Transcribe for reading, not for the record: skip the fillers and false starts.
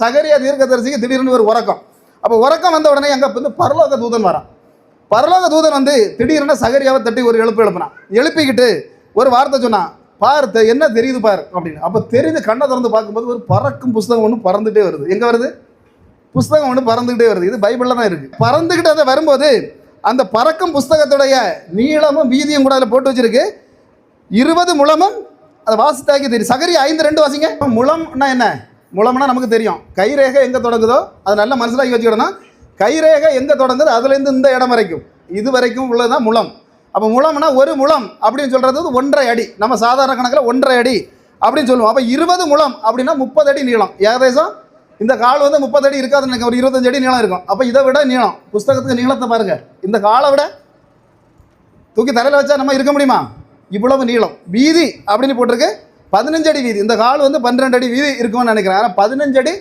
சகரியா தீர்க்கதரிசிக்கு திடீர்னு ஒரு உறக்கம். அப்போ உறக்கம் வந்த உடனே அங்கே வந்து பரலோக தூதன் வரான். பரலோக தூதன் வந்து திடீர்னு சகரியாவை தட்டி ஒரு எழுப்பினான். எழுப்பிக்கிட்டு ஒரு வார்த்தை சொன்னான், பார் என்ன தெரியுது பார் அப்படின்னு. அப்போ தெரியுது, கண்ணை திறந்து பார்க்கும்போது ஒரு பறக்கும் புஸ்தகம் ஒன்று பறந்துகிட்டே வருது. எங்கே வருது? புஸ்தகம் ஒன்று பறந்துக்கிட்டே வருது. இது பைபிளில் தான் இருக்குது. பறந்துக்கிட்டு அதை வரும்போது அந்த பறக்கும் புஸ்தகத்துடைய நீளமும் வீதியும் கூட அதில் போட்டு வச்சிருக்கு. 20 முழமும். அதை வாசித்தாக்கி தெரியும். சகரியா 5:2 வாசிங்க. முழம்னா என்ன? முழம்னா நமக்கு தெரியும், கைரேகை எங்கே தொடங்குதோ அது நல்ல மனசிலாக்கி வச்சுக்கிடணும். கைரேகை எங்கே தொடங்குது அதுலேருந்து இந்த இடம் வரைக்கும், இது வரைக்கும் உள்ளதுதான் முழம். அப்போ முழம்னா ஒரு முழம் அப்படின்னு சொல்கிறது 1.5 அடி. நம்ம சாதாரண கணக்கில் 1.5 அடி அப்படின்னு சொல்லுவோம். அப்போ 20 முழம் அப்படின்னா 30 அடி நீளம். ஏகதேசம் இந்த கால் வந்து 30 அடி இருக்காதுன்னு நினைக்க, ஒரு 25 அடி நீளம் இருக்கும். அப்போ இதை விட நீளம். புஸ்தகத்துக்கு நீளத்தை பாருங்க, இந்த காலை விட தூக்கி தரையில் வச்சா நம்ம இருக்க முடியுமா? இவ்வளவு நீளம். வீதி அப்படின்னு போட்டிருக்கு 15 அடி வீதி. இந்த கால் வந்து 12 அடி வீதி இருக்கும்னு நினைக்கிறேன். ஆனால் 15 அடி